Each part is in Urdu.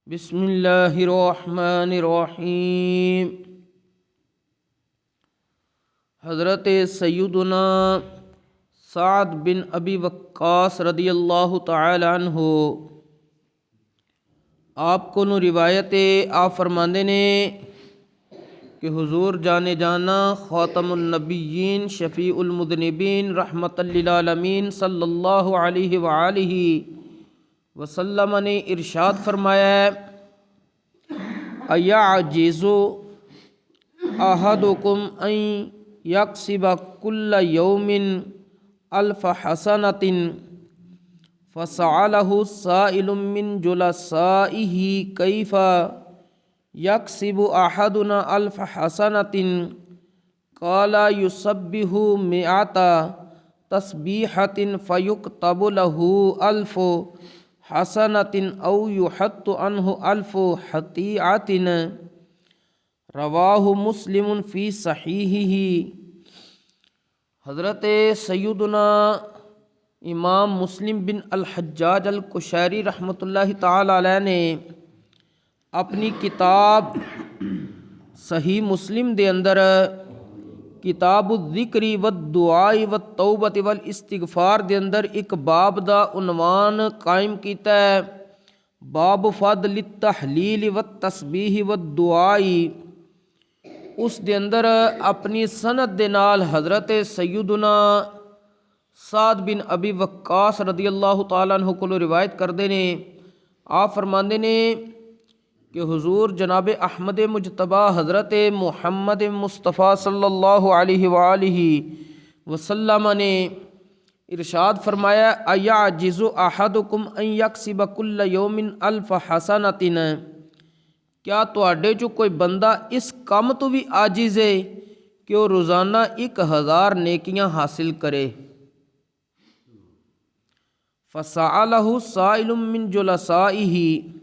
بسم اللہ الرحمن الرحیم۔ حضرت سیدنا سعد بن ابی وقاص رضی اللہ تعالی عنہ آپ کو نو روایت آپ فرماندے نے کہ حضور جانے جانا خاتم النبیین شفیع المذنبین رحمت للعالمین صلی اللہ علیہ وآلہ وسلم نے ارشاد فرمایا ہے، اَیَعْجِزُ أَحَدُکُمْ أَن یکسب کل یوم الف حسنۃ فسألہ سائل من جلسائہ کیف یکسب احدنا الف حسنۃ قال یسبح مئۃ تسبیحۃ فیکتب لہ الف حسنۃ او یحط عنہ الف خطیئۃ۔ رواہ مسلم فی صحیحہ۔ حضرت سیدنا امام مسلم بن الحجاج القشیری رحمۃ اللہ تعالی علیہ نے اپنی کتاب صحیح مسلم دے اندر کتاب الذکر والدعاء والتوبۃ والاستغفار دے اندر ایک باب دا عنوان قائم کیتا ہے، باب فضل التحلیل والتسبیح والدعاء۔ اس دے اندر اپنی سند دے نال حضرت سیدنا سعد بن ابی وقاص رضی اللہ تعالیٰ عنہ کو روایت کردے نے، آپ فرماندے نے کہ حضور جناب احمد مجتبی حضرت محمد مصطفیٰ صلی اللہ علیہ وآلہ وسلم نے ارشاد فرمایا، اَیَعْجِزُ أَحَدُکُمْ أَن یکسب کل یوم الف حسنۃ۔ کیا تواڈے چوں کوئی بندہ اس کام تو بھی عاجز ہے کہ وہ روزانہ 1000 نیکیاں حاصل کرے؟ فَسَأَلَہُ سَائِلٌ مِّن جُلَسَائِهِ۔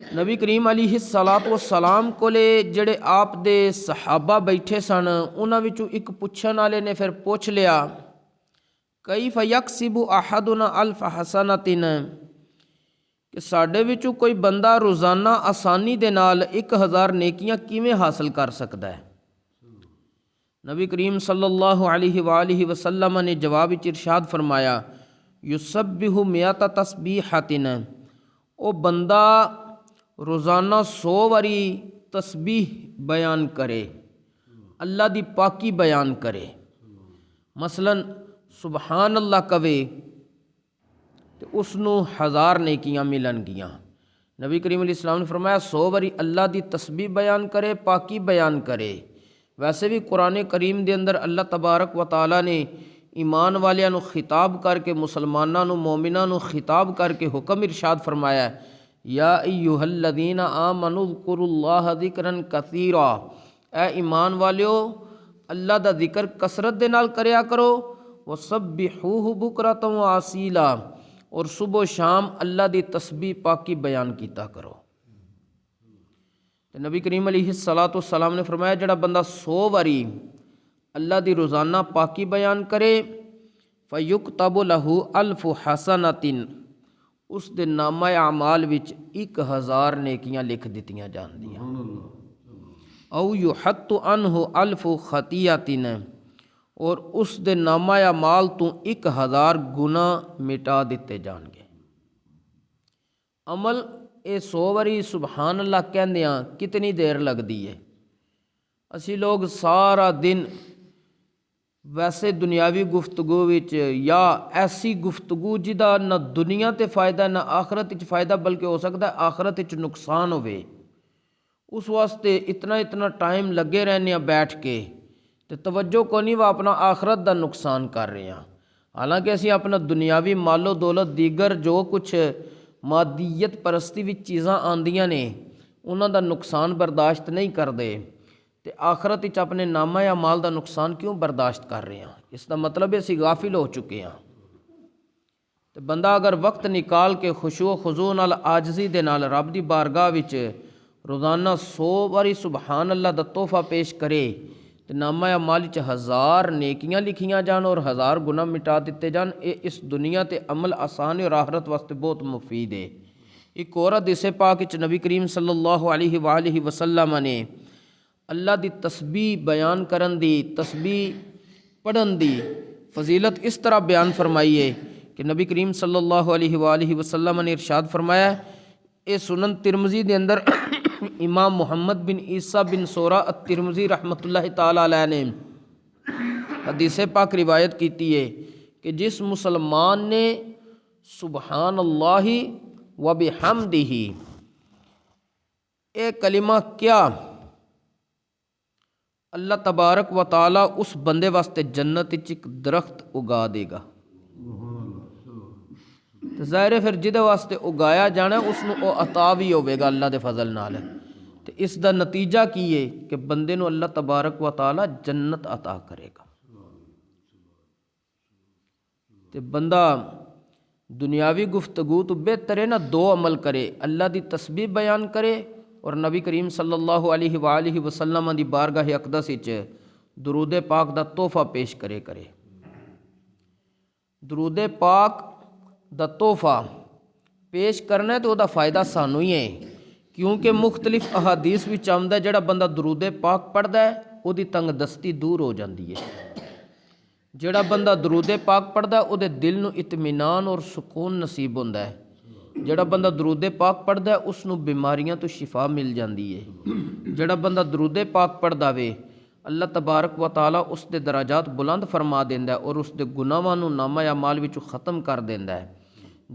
نبی کریم علیہ الصلاۃ والسلام کولے جڑے آپ دے صحابہ بیٹھے سن، انہاں وچوں ایک پوچھن والے نے پھر پوچھ لیا، کیف یکسب احدنا الف حسنۃ، کہ ساڈے وچوں کوئی بندہ روزانہ آسانی دے نال 1000 نیکیاں کیویں حاصل کر سکدا ہے؟ نبی کریم صلی اللہ علیہ وآلہ وسلم نے جواب وچ ارشاد فرمایا، یسبح مئۃ تسبیحۃ، او بندہ روزانہ 100 واری تسبیح بیان کرے، اللہ دی پاکی بیان کرے۔ مثلا سبحان اللہ کہے تو اس نو 1000 نیکیاں ملن گیاں۔ نبی کریم علیہ السلام نے فرمایا 100 واری اللہ دی تسبیح بیان کرے، پاکی بیان کرے۔ ویسے بھی قرآن کریم دے اندر اللہ تبارک و تعالیٰ نے ایمان والیاں نو خطاب کر کے، مسلماناں نو، مومناں نو خطاب کر کے حکم ارشاد فرمایا ہے، یا ایھا الذین آمنوا اذکروا اللہ ذکرا کثیرا، اے ایمان والیو اللہ دا ذکر کثرت دے نال کریا کرو، وسبحوہ بکرۃ واسیلا، اور صبح و شام اللہ دی تسبیح پاکی بیان کیتا کرو۔ نبی کریم علیہ الصلاۃ والسلام نے فرمایا جڑا بندہ 100 واری اللہ دی روزانہ پاکی بیان کرے، فیکتب لہ الف حسنۃ، اس دے نامہ اعمال وچ 1000 نیکیاں لکھ دتیاں جاندیاں، او یحط عنہ الف خطیئۃ، اور اس دے نامہ اعمال تو 1000 گناہ مٹا دیتے جان گے۔ عمل اے 100 واری سبحان اللہ کہندیاں کتنی دیر لگدی ہے؟ اسی لوگ سارا دن ویسے دنیاوی گفتگو وچ، یا ایسی گفتگو جدا نہ دنیا تے فائدہ نہ آخرت وچ فائدہ، بلکہ ہو سکتا ہے آخرت وچ نقصان ہوئے، اس واسطے اتنا ٹائم لگے رہنے بیٹھ کے تے توجہ کو نہیں وہ اپنا آخرت دا نقصان کر رہے ہیں۔ حالانکہ اسی اپنا دنیاوی مال و دولت دیگر جو کچھ مادیت پرستی وچ چیزاں آندیاں نے انہاں دا نقصان برداشت نہیں کردے، تے آخرت وچ اپنے نامہ اعمال دا نقصان کیوں برداشت کر رہے ہیں؟ اس دا مطلب ہے اسی غافل ہو چکے ہیں۔ تے بندہ اگر وقت نکال کے خشوع و خضوع نال عاجزی دے نال رب دی بارگاہ وچ روزانہ 100 واری سبحان اللہ دا تحفہ پیش کرے ਤੇ ਨਾਮਾ ਅਮਾਲ 'ਚ 1000 ਨੇਕੀਆਂ ਲਿਖੀਆਂ ਜਾਣ ਔਰ 1000 ਗੁਨਾਹ ਮਿਟਾ ਦਿੱਤੇ ਜਾਣ। ਇਹ ਇਸ ਦੁਨੀਆ ਤੇ ਅਮਲ ਆਸਾਨ ਹੈ ਔਰ ਆਖਰਤ ਵਾਸਤੇ ਬਹੁਤ ਮੁਫੀਦ ਹੈ। ਇੱਕ ਹੋਰ ਹਦੀਸ ਪਾਕ ਵਿੱਚ ਨਬੀ ਕਰੀਮ ਸੱਲੱਲਾਹੁ ਅਲੈਹਿ ਵਸੱਲਮ ਨੇ ਅੱਲਾ ਦੀ ਤਸਬੀਹ ਬਿਆਨ ਕਰਨ ਦੀ, ਤਸਬੀਹ ਪੜ੍ਹਨ ਦੀ ਫਜ਼ੀਲਤ ਇਸ ਤਰ੍ਹਾਂ ਬਿਆਨ ਫਰਮਾਈ ਹੈ کہ نبی کریم صلی اللہ علیہ وسلم نے ارشاد فرمایا، اے سنن ترمذی دے اندر امام محمد بن عیسیٰ بن سورہ الترمذی رحمۃ اللہ تعالی علیہ نے حدیث پاک روایت کیتی ہے کہ جس مسلمان نے سبحان اللہ و بحمدہ اے کلمہ کیا، اللہ تبارک و تعالی اس بندے واسطے جنت وچ ایک درخت اگا دے گا۔ تو ظاہر ہے پھر جہدے واسطے اگایا جانا اس نو او عطا بھی ہوے گا اللہ دے فضل نال۔ تو اس دا نتیجہ کی ہے کہ بندے نو اللہ تبارک و تعالی جنت عطا کرے گا۔ تو بندہ دنیاوی گفتگو تو بہتر ہے نا دو عمل کرے، اللہ دی تسبیح بیان کرے اور نبی کریم صلی اللہ علیہ وسلم دی بارگاہ اقدس وچ درود پاک دا تحفہ پیش کرے۔ درود پاک دا تحفہ پیش کرنا ہے تو دا فائدہ سانو ہی ہے، کیونکہ مختلف احادیث وچ آندا ہے جڑا بندہ درود پاک پڑھدا ہے او دی تنگ دستی دور ہو جاندی ہے۔ جڑا بندہ درود پاک پڑھدا ہے او دے دل نو اطمینان اور سکون نصیب ہوندا ہے۔ جڑا بندہ درود پاک پڑھدا ہے اس نو بیماریاں تو شفا مل جاندی ہے۔ جڑا بندہ درود پاک پڑھدا وے اللہ تبارک و تعالی اس دے درجات بلند فرما دیندا ہے اور اس دے گناہاں نو نامہ اعمال وچوں ختم کر دیندا ہے۔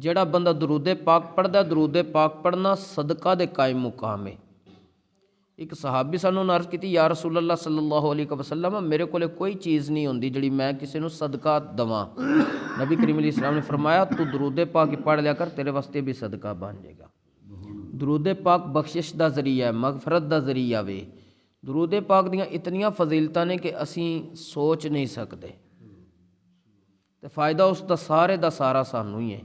جڑا بندہ درود پاک پڑھدا ہے، درود پاک پڑھنا صدقہ دے قائم مقام ہے۔ ایک صحابی سانوں عرض کیتی، یا رسول اللہ صلی اللہ علیہ وسلم میرے کولے کوئی چیز نہیں ہوندی جڑی میں کسی نو صدقہ دواں۔ نبی کریم علیہ السلام نے فرمایا تو درود پاک پڑھ لیا کر، تیرے واسطے بھی صدقہ بن جائے گا۔ درود پاک بخشش دا ذریعہ ہے، مغفرت دا ذریعہ وے۔ درود پاک دیاں اتنیاں فضیلتاں نے کہ اسی سوچ نہیں سکتے، تے فائدہ اس دا سارے دا سارا سانوں ہی ہے۔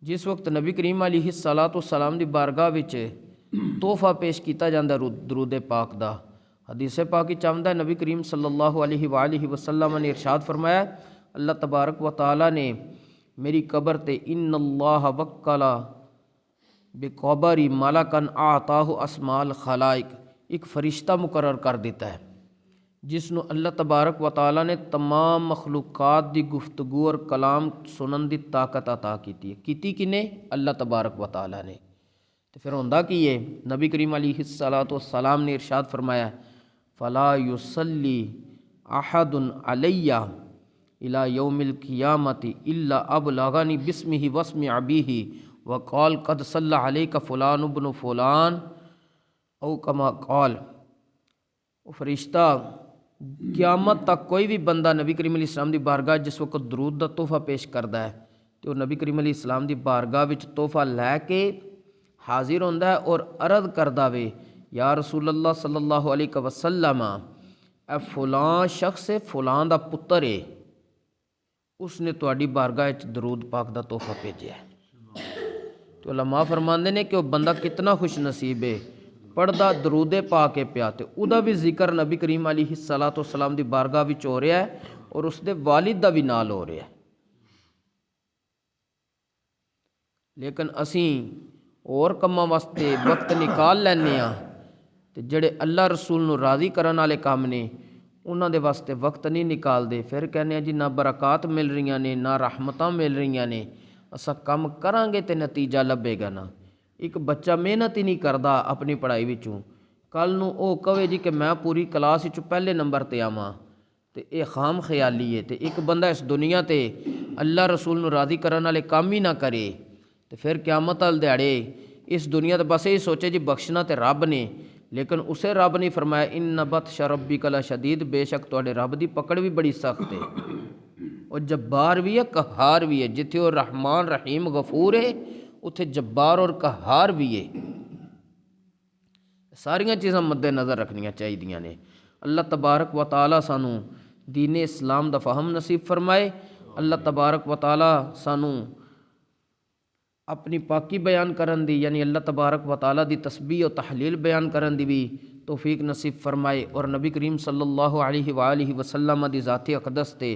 جس وقت نبی کریم علیہ السلام دی بارگاہ وچ تحفہ پیش کیتا جاندا درود پاک دا، حدیث پاک وچ آندا ہے نبی کریم صلی اللہ علیہ وسلم نے ارشاد فرمایا، اللہ تبارک و تعالی نے میری قبر تے ان اللہ وکلا بقبری ملکن اعطاہ اسماء الخلائق ایک فرشتہ مقرر کر دیتا ہے جس نو اللہ تبارک و تعالی نے تمام مخلوقات دی گفتگو اور کلام سنن دی طاقت عطا کیتی ہے۔ کیتی کنے؟ اللہ تبارک و تعالی نے۔ تو پھر ہوندا کی ہے؟ نبی کریم علیہ السلام نے ارشاد فرمایا، فلا یصلی احد علی الی یوم القیامۃ الا ابلغنی باسمہ واسم ابیہ وقال قد صلی علیک فلان ابن فلان او کما قال۔ وہ فرشتہ قیامت تک کوئی بھی بندہ نبی کریم علیہ السلام دی بارگاہ جس وقت درود دا تحفہ پیش کردا ہے تو نبی کریم علیہ السلام دی بارگاہ وچ تحفہ لے کے حاضر ہوندا ہے اور عرض کردا وے، یا رسول اللہ صلی اللہ علیہ وسلم اے فلاں شخص فلاں دا پتر ہے، اس نے تہاڈی بارگاہ وچ درود پاک دا تحفہ بھیجیا ہے۔ تو علماء فرماندے نے کہ وہ بندہ کتنا خوش نصیب ہے، پڑھدا درود پاک پیا تے او دا بھی ذکر نبی کریم علیہ السلام دی بارگاہ وچ ہو رہا ہے اور اس دے والد دا بھی نال ہو رہا ہے۔ لیکن اسیں اور کماں واسطے وقت نکال لینے ہاں تے جڑے اللہ رسول نو راضی کرن والے کام نے انہاں دے واسطے وقت نہیں نکالدے، پھر کہنے ہیں جی نہ برکات مل رہیاں نے نہ رحمتاں مل رہیاں نے، اساں کم کران گے تے نتیجہ لبے گا نا۔ ایک بچہ محنت ہی نہیں کردا اپنی پڑھائی وچوں، کل نو او کہے جی کہ میں پوری کلاس وچوں پہلے نمبر تے آواں، تے اے خام خیالی ہے۔ تے ایک بندہ اس دنیا تے اللہ رسول نو راضی کرن والے کام ہی نہ کرے تے پھر قیامت والے دیہڑے اس دنیا تے بس یہ سوچے جی بخشنا تے رب نے، لیکن اسے رب نے فرمایا ان بطش ربک لشدید، بے شک تواڈے رب دی پکڑ بھی بڑی سخت ہے، اور جبار بھی ہے قہار بھی ہے۔ جتھے وہ رحمان رحیم غفور ہے اتھے جبار اور قہار بھی ہے۔ ساریاں چیزاں مد نظر رکھنیاں چاہیے نے۔ اللہ تبارک و تعالی سانوں دین اسلام دا فہم نصیب فرمائے۔ اللہ تبارک و تعالی سانوں اپنی پاکی بیان کرن دی یعنی اللہ تبارک و تعالیٰ دی تسبیح و تحلیل بیان کرن دی بھی توفیق نصیب فرمائے، اور نبی کریم صلی اللہ علیہ وآلہ وسلم دی ذات اقدس تے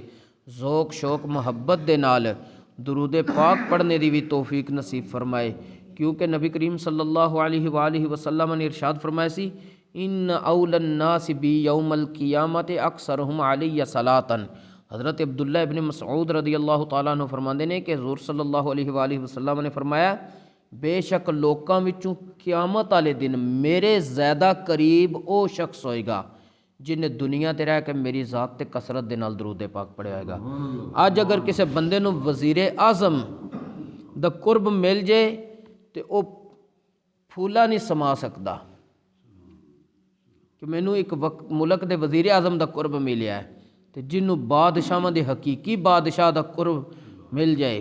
ذوق شوق محبت دے نال درود پاک پڑھنے دی بھی توفیق نصیب فرمائے، کیونکہ نبی کریم صلی اللہ علیہ وآلہ وسلم نے ارشاد فرمایا سی ان اول الناس بی یوم القیامت اکثرہم علی صلاۃً۔ حضرت عبداللہ ابن مسعود رضی اللہ تعالیٰ عنہ فرماندے نے کہ حضور صلی اللہ علیہ وآلہ وسلم نے فرمایا بے شک لوکاں وچوں قیامت والے دن میرے زیادہ قریب او شخص ہوئے گا جن نے دنیا تے رہ کے میری ذات تے کثرت دے نال درود پاک پڑھیا ہوئے گا۔ اج اگر کسے بندے نو وزیر اعظم دا قرب مل جائے تے او پھولا نہیں سما سکدا کہ مینوں ایک ملک دے وزیر اعظم دا قرب ملیا ہے، تے جنوں بادشاہاں دے حقیقی بادشاہ دا قرب مل جائے،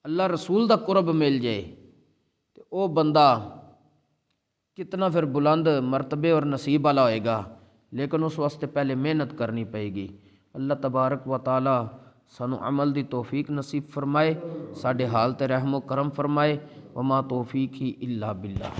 اللہ رسول دا قرب مل جائے، تے او بندہ کتنا پھر بلند مرتبے اور نصیب والا ہوئے گا، لیکن اس واسطے پہلے محنت کرنی پائے گی۔ اللہ تبارک و تعالی سانو عمل دی توفیق نصیب فرمائے، ساڈے حال تے رحم و کرم فرمائے، وما توفیقی الا باللہ۔